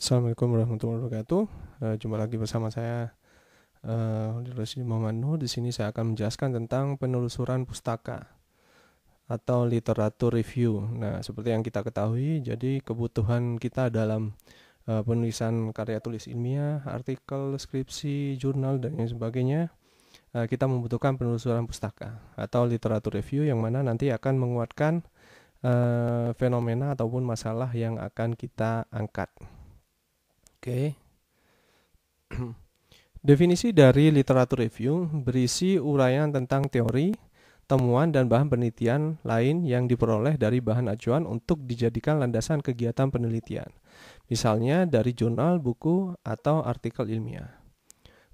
Assalamualaikum warahmatullahi wabarakatuh. Jumpa lagi bersama saya, Rosidi Muhammad Nuh. Di sini saya akan menjelaskan tentang penelusuran pustaka atau literatur review. Nah, seperti yang kita ketahui, jadi kebutuhan kita dalam penulisan karya tulis ilmiah, artikel, skripsi, jurnal, dan lain sebagainya, kita membutuhkan penelusuran pustaka atau literatur review yang mana nanti akan menguatkan fenomena ataupun masalah yang akan kita angkat. Oke. Definisi dari literatur review berisi uraian tentang teori, temuan, dan bahan penelitian lain yang diperoleh dari bahan acuan untuk dijadikan landasan kegiatan penelitian, misalnya dari jurnal, buku, atau artikel ilmiah.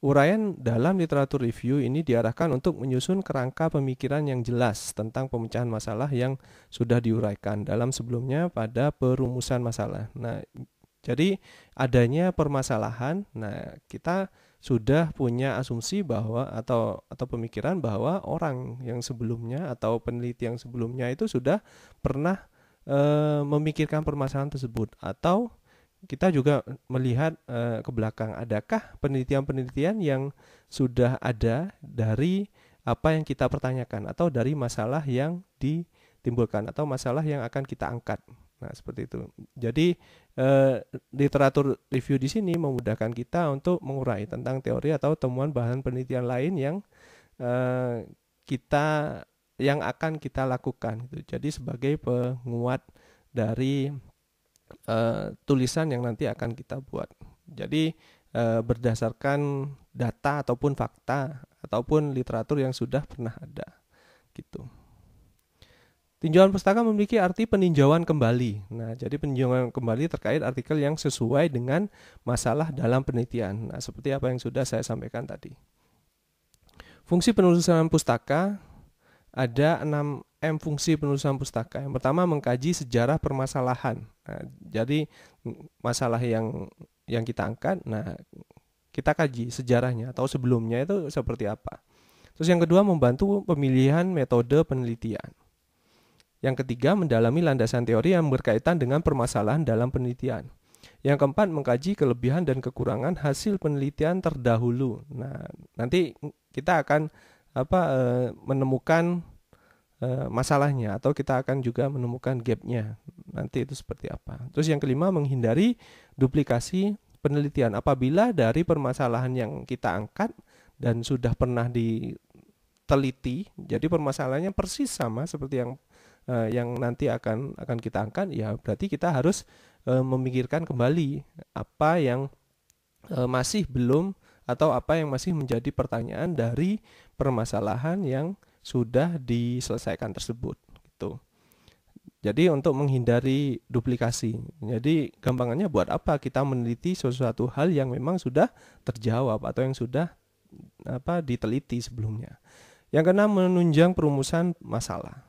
Uraian dalam literatur review ini diarahkan untuk menyusun kerangka pemikiran yang jelas tentang pemecahan masalah yang sudah diuraikan dalam sebelumnya pada perumusan masalah. Nah, jadi adanya permasalahan, nah kita sudah punya asumsi bahwa atau pemikiran bahwa orang yang sebelumnya atau peneliti yang sebelumnya itu sudah pernah memikirkan permasalahan tersebut, atau kita juga melihat ke belakang, adakah penelitian-penelitian yang sudah ada dari apa yang kita pertanyakan atau dari masalah yang ditimbulkan atau masalah yang akan kita angkat. Nah, seperti itu. Jadi literatur review di sini memudahkan kita untuk mengurai tentang teori atau temuan bahan penelitian lain yang eh, kita yang akan kita lakukan gitu. Jadi sebagai penguat dari tulisan yang nanti akan kita buat. Jadi berdasarkan data ataupun fakta ataupun literatur yang sudah pernah ada gitu. Tinjauan pustaka memiliki arti peninjauan kembali. Nah, jadi peninjauan kembali terkait artikel yang sesuai dengan masalah dalam penelitian. Nah, seperti apa yang sudah saya sampaikan tadi. Fungsi penelusuran pustaka, ada 6M fungsi penelusuran pustaka. Yang pertama, mengkaji sejarah permasalahan. Nah, jadi masalah yang kita angkat, nah kita kaji sejarahnya atau sebelumnya itu seperti apa. Terus yang kedua, membantu pemilihan metode penelitian. Yang ketiga, mendalami landasan teori yang berkaitan dengan permasalahan dalam penelitian. Yang keempat, mengkaji kelebihan dan kekurangan hasil penelitian terdahulu. Nah, nanti kita akan menemukan masalahnya, atau kita akan juga menemukan gapnya. Nanti itu seperti apa. Terus yang kelima, menghindari duplikasi penelitian. Apabila dari permasalahan yang kita angkat dan sudah pernah diteliti, jadi permasalahannya persis sama seperti yang nanti akan kita angkat, ya berarti kita harus memikirkan kembali apa yang masih belum atau apa yang masih menjadi pertanyaan dari permasalahan yang sudah diselesaikan tersebut gitu. Jadi untuk menghindari duplikasi. Jadi gampangannya, buat apa kita meneliti sesuatu hal yang memang sudah terjawab atau yang sudah diteliti sebelumnya. Yang keenam, menunjang perumusan masalah.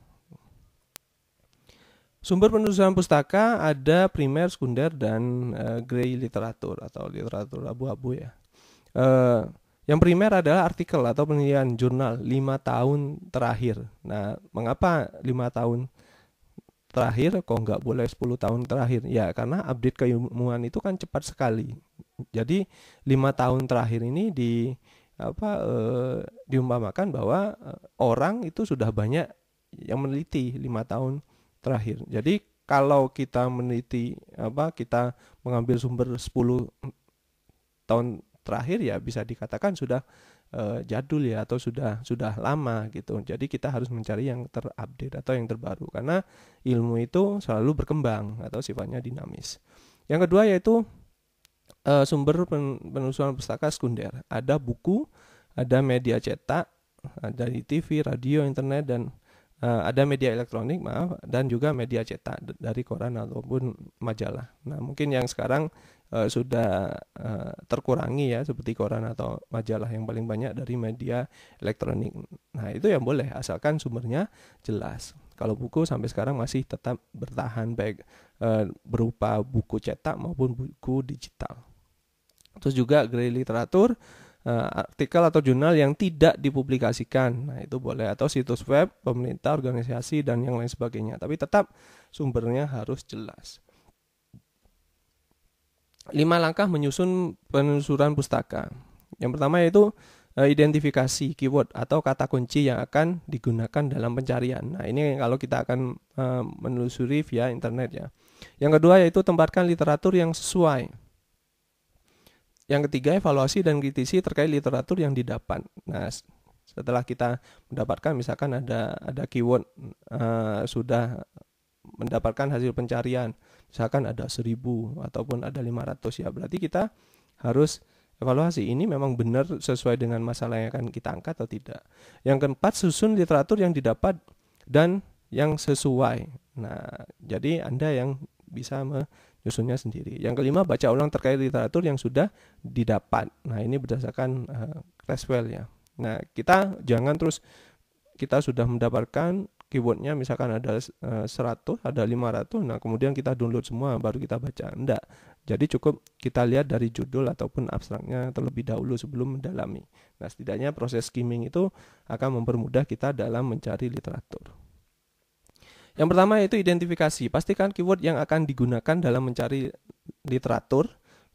Sumber penelusuran pustaka ada primer, sekunder, dan grey literatur atau literatur abu-abu ya. Yang primer adalah artikel atau penelitian jurnal 5 tahun terakhir. Nah, mengapa 5 tahun terakhir, kok nggak boleh 10 tahun terakhir? Ya, karena update keilmuan itu kan cepat sekali. Jadi 5 tahun terakhir ini diumpamakan bahwa orang itu sudah banyak yang meneliti 5 tahun terakhir. Jadi kalau kita meneliti kita mengambil sumber 10 tahun terakhir, ya bisa dikatakan sudah jadul ya, atau sudah lama gitu. Jadi kita harus mencari yang terupdate atau yang terbaru, karena ilmu itu selalu berkembang atau sifatnya dinamis. Yang kedua yaitu sumber penelusuran pustaka sekunder. Ada buku, ada media cetak, ada di TV, radio, internet, dan ada media elektronik, dan juga media cetak dari koran ataupun majalah. Nah, mungkin yang sekarang sudah terkurangi ya, seperti koran atau majalah, yang paling banyak dari media elektronik. Nah, itu yang boleh, asalkan sumbernya jelas. Kalau buku sampai sekarang masih tetap bertahan, baik berupa buku cetak maupun buku digital. Terus juga grey literatur, artikel atau jurnal yang tidak dipublikasikan. Nah, itu boleh, atau situs web pemerintah, organisasi, dan yang lain sebagainya. Tapi tetap sumbernya harus jelas. 5 langkah menyusun penelusuran pustaka. Yang pertama yaitu identifikasi keyword atau kata kunci yang akan digunakan dalam pencarian. Nah, ini kalau kita akan menelusuri via internet ya. Yang kedua yaitu tempatkan literatur yang sesuai. Yang ketiga, evaluasi dan kritisi terkait literatur yang didapat. Nah, setelah kita mendapatkan misalkan ada keyword sudah mendapatkan hasil pencarian, misalkan ada 1000 ataupun ada 500 ya, berarti kita harus evaluasi ini memang benar sesuai dengan masalah yang akan kita angkat atau tidak. Yang keempat, susun literatur yang didapat dan yang sesuai. Nah, jadi Anda yang bisa menyusunnya sendiri. Yang kelima, baca ulang terkait literatur yang sudah didapat. Nah, ini berdasarkan Creswell ya. Nah, kita jangan terus kita sudah mendapatkan keywordnya misalkan ada 100, ada 500, nah kemudian kita download semua baru kita baca. Enggak. Jadi cukup kita lihat dari judul ataupun abstraknya terlebih dahulu sebelum mendalami. Nah, setidaknya proses skimming itu akan mempermudah kita dalam mencari literatur. Yang pertama yaitu identifikasi. Pastikan keyword yang akan digunakan dalam mencari literatur.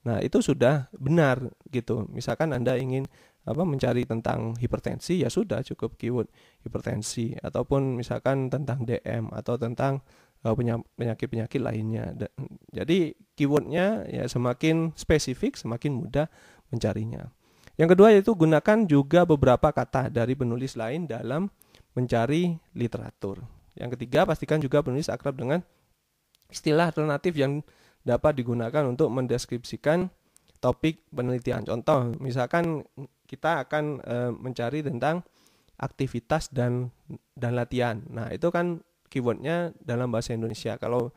Nah, itu sudah benar gitu. Misalkan Anda ingin mencari tentang hipertensi, ya sudah cukup keyword hipertensi, ataupun misalkan tentang DM atau tentang penyakit-penyakit lainnya. Jadi keywordnya ya semakin spesifik, semakin mudah mencarinya. Yang kedua yaitu gunakan juga beberapa kata dari penulis lain dalam mencari literatur. Yang ketiga, pastikan juga penulis akrab dengan istilah alternatif yang dapat digunakan untuk mendeskripsikan topik penelitian. Contoh, misalkan kita akan mencari tentang aktivitas dan latihan. Nah, itu kan keywordnya dalam bahasa Indonesia. Kalau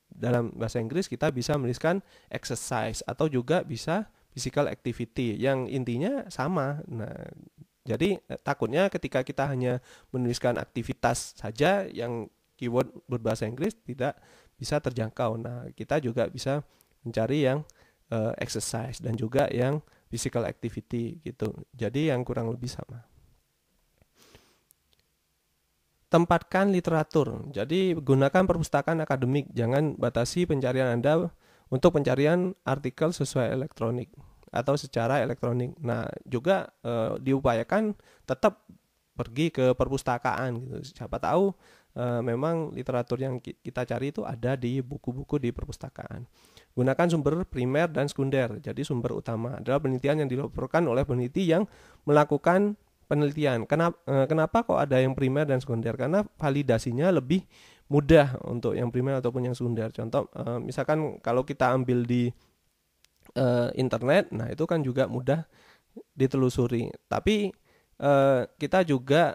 dalam bahasa Inggris kita bisa menuliskan exercise atau juga bisa physical activity yang intinya sama. Nah, jadi takutnya ketika kita hanya menuliskan aktivitas saja yang keyword berbahasa Inggris tidak bisa terjangkau. Nah, kita juga bisa mencari yang exercise dan juga yang physical activity gitu. Jadi yang kurang lebih sama. Tempatkan literatur. Jadi gunakan perpustakaan akademik. Jangan batasi pencarian Anda untuk pencarian artikel sesuai elektronik atau secara elektronik. Nah, juga diupayakan tetap pergi ke perpustakaan gitu. Siapa tahu memang literatur yang kita cari itu ada di buku-buku di perpustakaan. Gunakan sumber primer dan sekunder. Jadi sumber utama adalah penelitian yang dilaporkan oleh peneliti yang melakukan penelitian. Kenapa kok ada yang primer dan sekunder? Karena validasinya lebih mudah untuk yang primer ataupun yang sekunder. Contoh, misalkan kalau kita ambil di internet, nah itu kan juga mudah ditelusuri. Tapi kita juga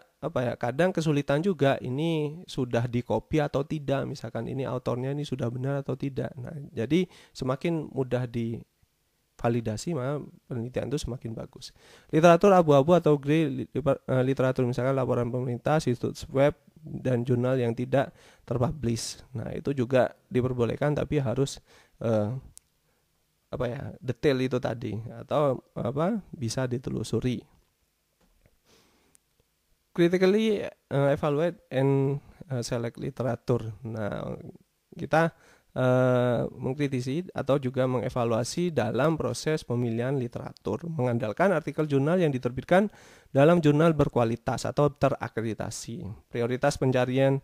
kadang kesulitan juga ini sudah di-copy atau tidak, misalkan ini autornya ini sudah benar atau tidak. Nah, jadi semakin mudah divalidasi maka penelitian itu semakin bagus. Literatur abu-abu atau grey literatur, misalkan laporan pemerintah, situs web dan jurnal yang tidak terpublish. Nah, itu juga diperbolehkan tapi harus detail itu tadi atau bisa ditelusuri. Critically evaluate and select literatur. Nah, kita mengkritisi atau juga mengevaluasi dalam proses pemilihan literatur, mengandalkan artikel jurnal yang diterbitkan dalam jurnal berkualitas atau terakreditasi. Prioritas pencarian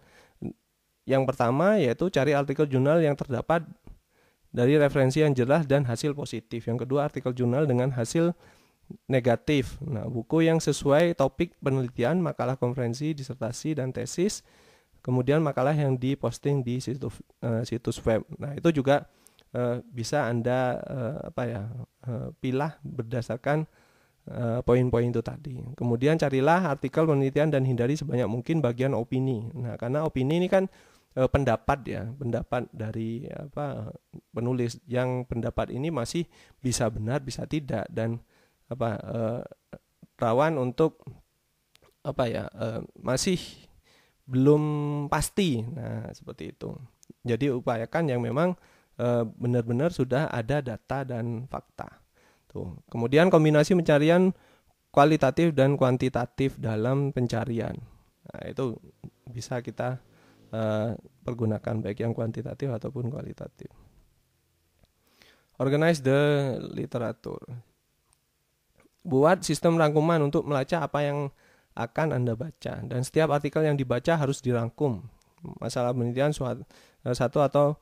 yang pertama yaitu cari artikel jurnal yang terdapat dari referensi yang jelas dan hasil positif. Yang kedua, artikel jurnal dengan hasil negatif. Nah, buku yang sesuai topik penelitian, makalah konferensi, disertasi dan tesis. Kemudian makalah yang diposting di situs web. Nah, itu juga bisa Anda pilih berdasarkan poin-poin itu tadi. Kemudian carilah artikel penelitian dan hindari sebanyak mungkin bagian opini. Nah, karena opini ini kan pendapat ya, pendapat dari penulis, yang pendapat ini masih bisa benar, bisa tidak, dan rawan untuk masih belum pasti. Nah, seperti itu. Jadi upayakan yang memang benar-benar sudah ada data dan fakta. Tuh. Kemudian kombinasi pencarian kualitatif dan kuantitatif dalam pencarian. Nah, itu bisa kita pergunakan baik yang kuantitatif ataupun kualitatif. Organize the literature. Buat sistem rangkuman untuk melacak apa yang akan Anda baca, dan setiap artikel yang dibaca harus dirangkum. Masalah penelitian satu atau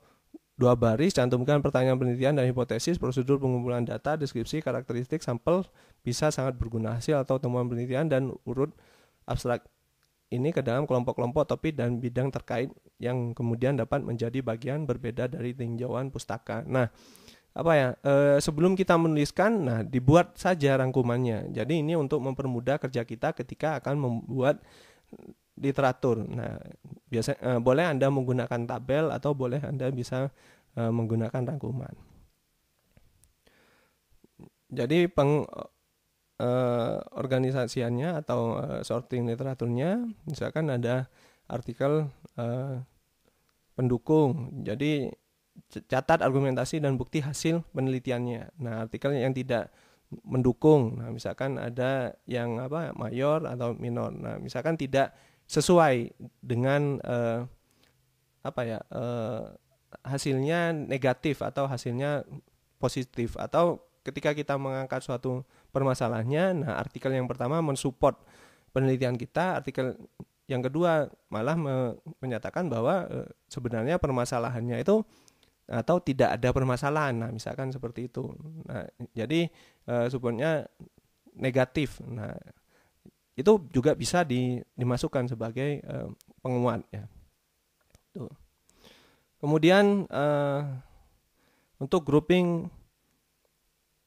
dua baris, cantumkan pertanyaan penelitian dan hipotesis, prosedur pengumpulan data, deskripsi, karakteristik, sampel bisa sangat berguna, hasil atau temuan penelitian, dan urut abstrak ini ke dalam kelompok-kelompok topik dan bidang terkait yang kemudian dapat menjadi bagian berbeda dari tinjauan pustaka. Nah, sebelum kita menuliskan, dibuat saja rangkumannya. Jadi ini untuk mempermudah kerja kita ketika akan membuat literatur. Nah, boleh Anda menggunakan tabel atau boleh Anda bisa menggunakan rangkuman. Jadi organisasiannya atau sorting literaturnya, misalkan ada artikel pendukung. Jadi catat argumentasi dan bukti hasil penelitiannya. Nah, artikel yang tidak mendukung, nah misalkan ada yang mayor atau minor. Nah, misalkan tidak sesuai dengan hasilnya negatif atau hasilnya positif, atau ketika kita mengangkat suatu permasalahannya, nah artikel yang pertama mensupport penelitian kita, artikel yang kedua malah menyatakan bahwa sebenarnya permasalahannya itu atau tidak ada permasalahan. Nah, misalkan seperti itu. Nah, jadi supportnya negatif. Nah, itu juga bisa dimasukkan sebagai penguat ya. Tuh. Kemudian untuk grouping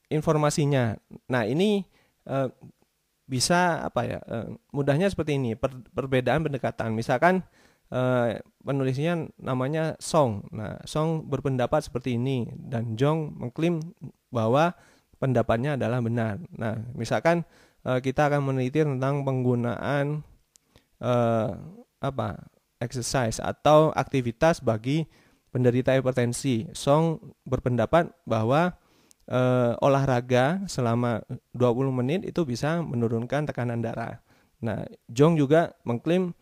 informasinya. Nah, ini bisa mudahnya seperti ini, perbedaan pendekatan. Misalkan penulisnya namanya Song. Nah, Song berpendapat seperti ini dan Jong mengklaim bahwa pendapatnya adalah benar. Nah, misalkan kita akan meneliti tentang penggunaan exercise atau aktivitas bagi penderita hipertensi. Song berpendapat bahwa olahraga selama 20 menit itu bisa menurunkan tekanan darah. Nah, Jong juga mengklaim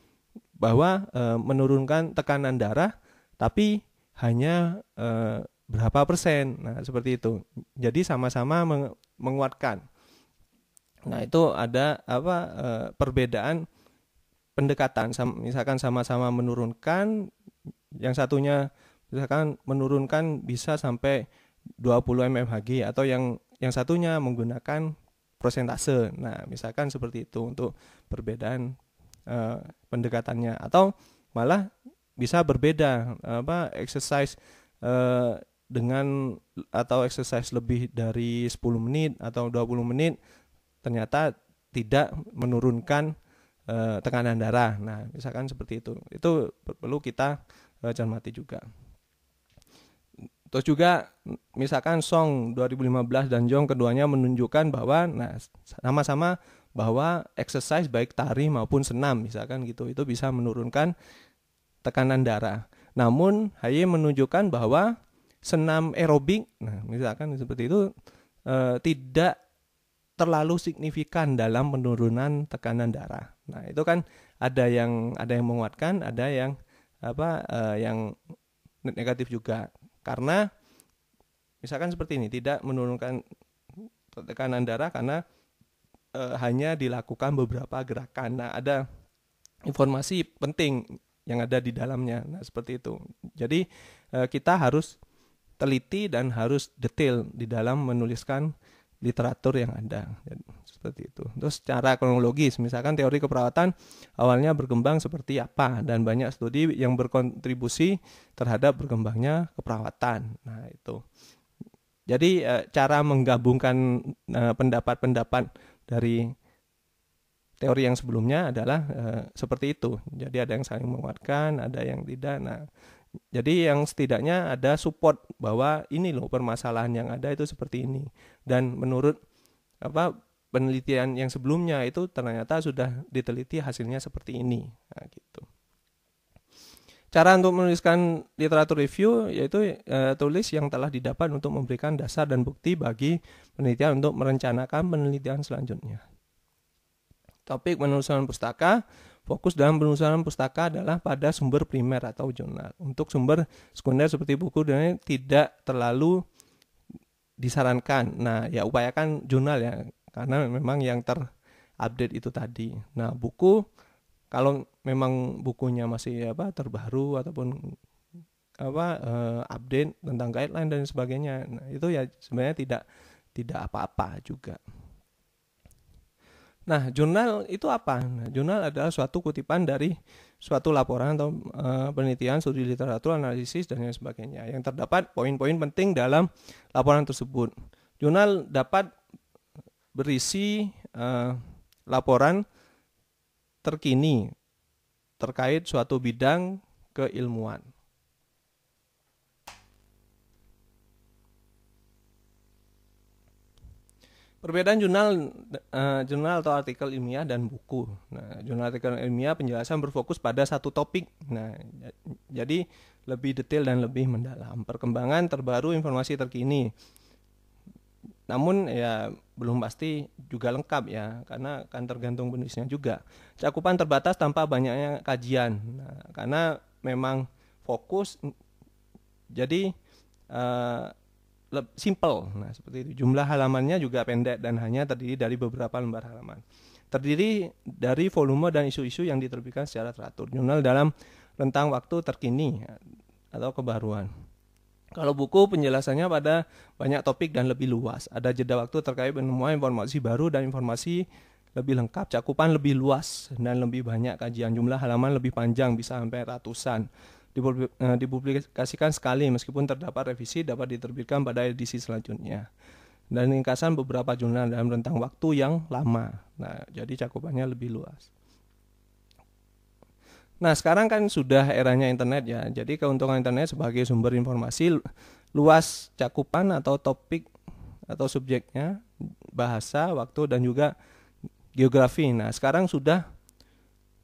bahwa menurunkan tekanan darah tapi hanya berapa persen. Nah, seperti itu. Jadi sama-sama menguatkan. Nah, itu ada perbedaan pendekatan. Misalkan sama-sama menurunkan, yang satunya misalkan menurunkan bisa sampai 20 mmHg, atau yang satunya menggunakan prosentase. Nah, misalkan seperti itu untuk perbedaan pendekatannya, atau malah bisa berbeda exercise dengan atau exercise lebih dari 10 menit atau 20 menit ternyata tidak menurunkan tekanan darah. Nah, misalkan seperti itu perlu kita cermati juga. Terus juga misalkan Song 2015 dan Jong keduanya menunjukkan bahwa sama-sama bahwa exercise baik tari maupun senam misalkan gitu, itu bisa menurunkan tekanan darah. Namun Haye menunjukkan bahwa senam aerobik, nah misalkan seperti itu tidak terlalu signifikan dalam penurunan tekanan darah. Nah, itu kan ada yang menguatkan, ada yang yang negatif juga. Karena misalkan seperti ini, tidak menurunkan tekanan darah karena hanya dilakukan beberapa gerakan. Nah, ada informasi penting yang ada di dalamnya. Nah, seperti itu. Jadi kita harus teliti dan harus detail di dalam menuliskan literatur yang ada. Jadi, seperti itu. Terus secara kronologis, misalkan teori keperawatan awalnya berkembang seperti apa, dan banyak studi yang berkontribusi terhadap berkembangnya keperawatan. Nah, itu. Jadi cara menggabungkan pendapat-pendapat dari teori yang sebelumnya adalah seperti itu. Jadi ada yang saling menguatkan, ada yang tidak. Nah, jadi yang setidaknya ada support bahwa ini loh permasalahan yang ada itu seperti ini. Dan menurut penelitian yang sebelumnya itu ternyata sudah diteliti hasilnya seperti ini. Nah, gitu. Cara untuk menuliskan literatur review yaitu tulis yang telah didapat untuk memberikan dasar dan bukti bagi penelitian untuk merencanakan penelitian selanjutnya. Topik penelusuran pustaka. Fokus dalam penelusuran pustaka adalah pada sumber primer atau jurnal. Untuk sumber sekunder seperti buku dan tidak terlalu disarankan. Nah, ya upayakan jurnal ya, karena memang yang terupdate itu tadi. Nah, buku kalau memang bukunya masih terbaru ataupun update tentang guideline dan sebagainya. Nah, itu ya sebenarnya tidak apa-apa juga. Nah, jurnal itu apa? Nah, jurnal adalah suatu kutipan dari suatu laporan atau penelitian, studi literatur, analisis, dan lain sebagainya yang terdapat poin-poin penting dalam laporan tersebut. Jurnal dapat berisi laporan terkini terkait suatu bidang keilmuan. Perbedaan jurnal atau artikel ilmiah dan buku. Nah, jurnal artikel ilmiah penjelasan berfokus pada satu topik. Nah, jadi lebih detail dan lebih mendalam. Perkembangan terbaru, informasi terkini. Namun ya belum pasti juga lengkap ya, karena akan tergantung penulisnya juga. Cakupan terbatas tanpa banyaknya kajian. Nah, karena memang fokus, jadi simple. Nah, seperti itu. Jumlah halamannya juga pendek dan hanya terdiri dari beberapa lembar halaman. Terdiri dari volume dan isu-isu yang diterbitkan secara teratur. Jurnal dalam rentang waktu terkini atau kebaruan. Kalau buku penjelasannya pada banyak topik dan lebih luas. Ada jeda waktu terkait penemuan informasi baru dan informasi lebih lengkap, cakupan lebih luas dan lebih banyak kajian. Jumlah halaman lebih panjang, bisa sampai ratusan. Dipublikasikan sekali meskipun terdapat revisi, dapat diterbitkan pada edisi selanjutnya. Dan ringkasan beberapa jurnal dalam rentang waktu yang lama. Nah, jadi cakupannya lebih luas. Nah, sekarang kan sudah eranya internet ya. Jadi keuntungan internet sebagai sumber informasi, luas cakupan atau topik atau subjeknya, bahasa, waktu, dan juga geografi. Nah, sekarang sudah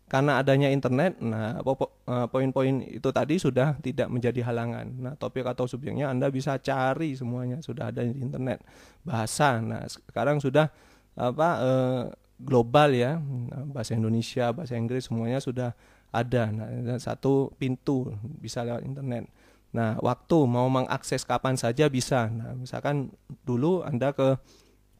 karena adanya internet, nah poin-poin itu tadi sudah tidak menjadi halangan. Nah, topik atau subjeknya Anda bisa cari semuanya, sudah ada di internet. Bahasa, nah sekarang sudah global ya. Nah, bahasa Indonesia, bahasa Inggris semuanya sudah ada. Nah, satu pintu bisa lewat internet. Nah, waktu mau mengakses kapan saja bisa. Nah, misalkan dulu Anda ke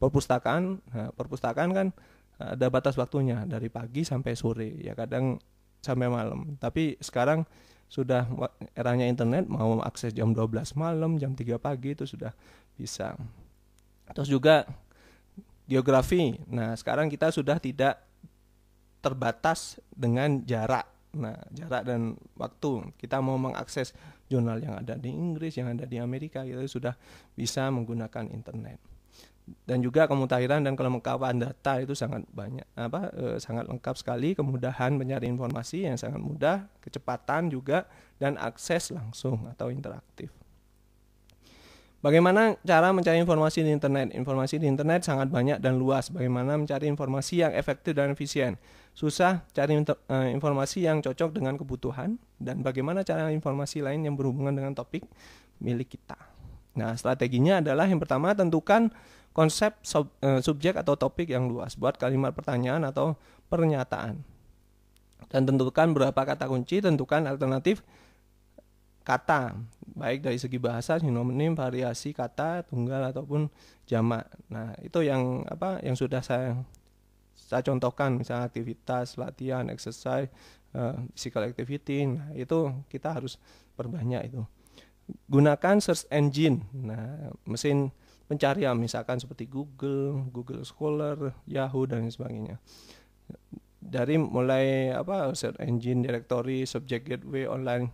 perpustakaan, nah, perpustakaan kan ada batas waktunya dari pagi sampai sore, ya kadang sampai malam. Tapi sekarang sudah eranya internet, mau akses jam 12 malam, jam 3 pagi itu sudah bisa. Terus juga geografi. Nah, sekarang kita sudah tidak terbatas dengan jarak. Nah, jarak dan waktu. Kita mau mengakses jurnal yang ada di Inggris, yang ada di Amerika, itu sudah bisa menggunakan internet. Dan juga kemutahiran dan kelengkapan data itu sangat banyak, sangat lengkap sekali. Kemudahan mencari informasi yang sangat mudah, kecepatan juga, dan akses langsung atau interaktif. Bagaimana cara mencari informasi di internet? Informasi di internet sangat banyak dan luas. Bagaimana mencari informasi yang efektif dan efisien? Susah cari informasi yang cocok dengan kebutuhan. Dan bagaimana cara informasi lain yang berhubungan dengan topik milik kita? Nah, strateginya adalah yang pertama, tentukan konsep subjek atau topik yang luas. Buat kalimat pertanyaan atau pernyataan. Dan tentukan berapa kata kunci, tentukan alternatif kata, baik dari segi bahasa, sinonim, variasi kata, tunggal ataupun jamak. Nah, itu yang sudah saya contohkan, misalnya aktivitas, latihan, exercise, physical activity. Nah, itu kita harus perbanyak itu. Gunakan search engine. Nah, mesin pencarian misalkan seperti Google, Google Scholar, Yahoo dan sebagainya. Dari mulai search engine, directory, subject gateway, online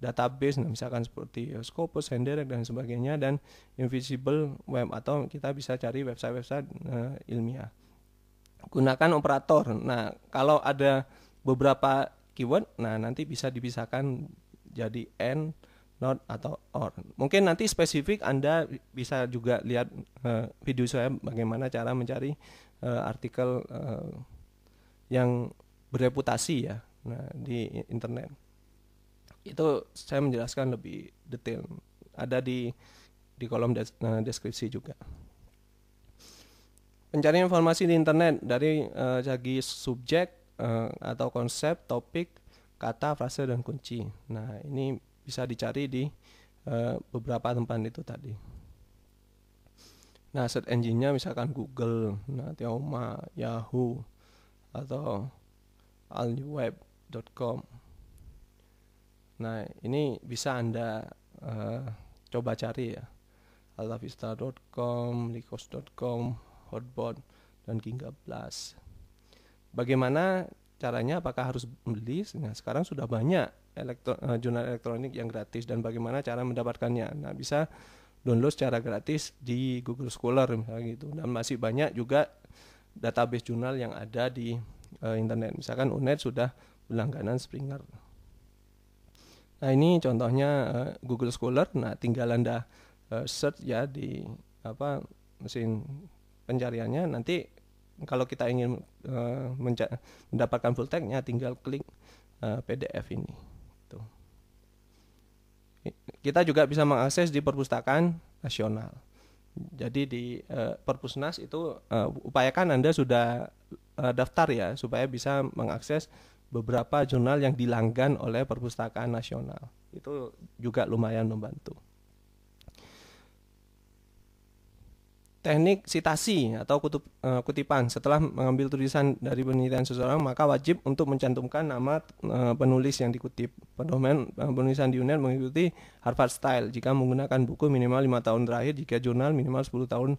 database, nah misalkan seperti Scopus, Henderek dan sebagainya, dan invisible web, atau kita bisa cari website-website ilmiah. Gunakan operator. Nah, kalau ada beberapa keyword, nah nanti bisa dipisahkan jadi and, not, atau or. Mungkin nanti spesifik Anda bisa juga lihat video saya bagaimana cara mencari artikel yang bereputasi ya, nah, di internet. Itu saya menjelaskan lebih detail, ada di kolom deskripsi juga. Pencarian informasi di internet dari segi subjek atau konsep, topik, kata, frase, dan kunci. Nah, ini bisa dicari di beberapa tempat itu tadi. Nah, search engine-nya misalkan Google, Teoma, Yahoo, atau alnewweb.com. Nah, ini bisa Anda coba cari ya. altavista.com, lycos.com, hotbot, dan Gingga Blast. Bagaimana caranya? Apakah harus beli? Nah, sekarang sudah banyak jurnal elektronik yang gratis, dan bagaimana cara mendapatkannya? Nah, bisa download secara gratis di Google Scholar misalnya gitu. Dan masih banyak juga database jurnal yang ada di internet. Misalkan UNED sudah berlangganan Springer. Nah, ini contohnya Google Scholar. Nah, tinggal Anda search ya di mesin pencariannya. Nanti kalau kita ingin mendapatkan full text-nya, tinggal klik PDF ini. Tuh. Kita juga bisa mengakses di Perpustakaan Nasional. Jadi di Perpusnas itu upayakan Anda sudah daftar ya, supaya bisa mengakses beberapa jurnal yang dilanggan oleh Perpustakaan Nasional. Itu juga lumayan membantu. Teknik sitasi atau kutipan. Setelah mengambil tulisan dari penelitian seseorang, maka wajib untuk mencantumkan nama penulis yang dikutip. Pedoman penulisan di UNED mengikuti Harvard Style. Jika menggunakan buku minimal 5 tahun terakhir, jika jurnal minimal 10 tahun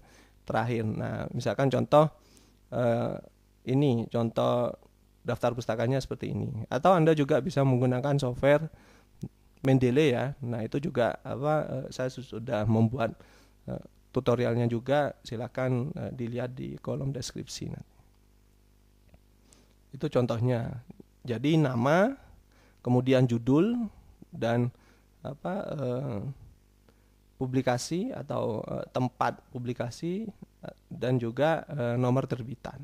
terakhir. Nah, misalkan contoh ini, contoh daftar pustakanya seperti ini. Atau Anda juga bisa menggunakan software Mendeley ya. Nah, itu juga saya sudah membuat tutorialnya juga, silakan dilihat di kolom deskripsi nanti. Itu contohnya. Jadi nama, kemudian judul, dan publikasi atau tempat publikasi, dan juga nomor terbitan.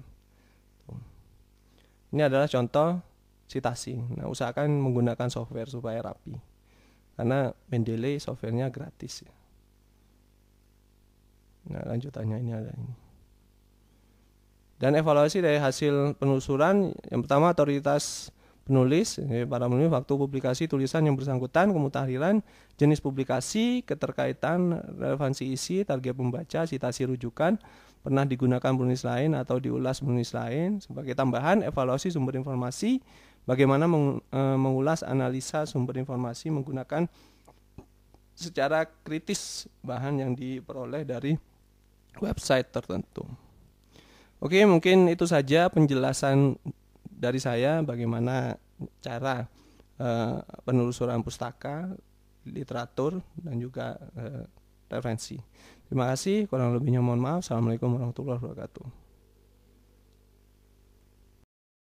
Ini adalah contoh sitasi. Nah, usahakan menggunakan software supaya rapi, karena Mendeley softwarenya gratis ya. Nah, lanjutannya ini ada ini. Dan evaluasi dari hasil penelusuran, yang pertama otoritas penulis, para penulis, waktu publikasi tulisan yang bersangkutan, kemutakhiran, jenis publikasi, keterkaitan, relevansi isi, target pembaca, citasi rujukan, pernah digunakan penulis lain atau diulas penulis lain. Sebagai tambahan, evaluasi sumber informasi, bagaimana mengulas analisa sumber informasi menggunakan secara kritis bahan yang diperoleh dari website tertentu. Oke, mungkin itu saja penjelasan dari saya bagaimana cara penelusuran pustaka, literatur, dan juga referensi. Terima kasih, kurang lebihnya mohon maaf. Assalamualaikum warahmatullahi wabarakatuh.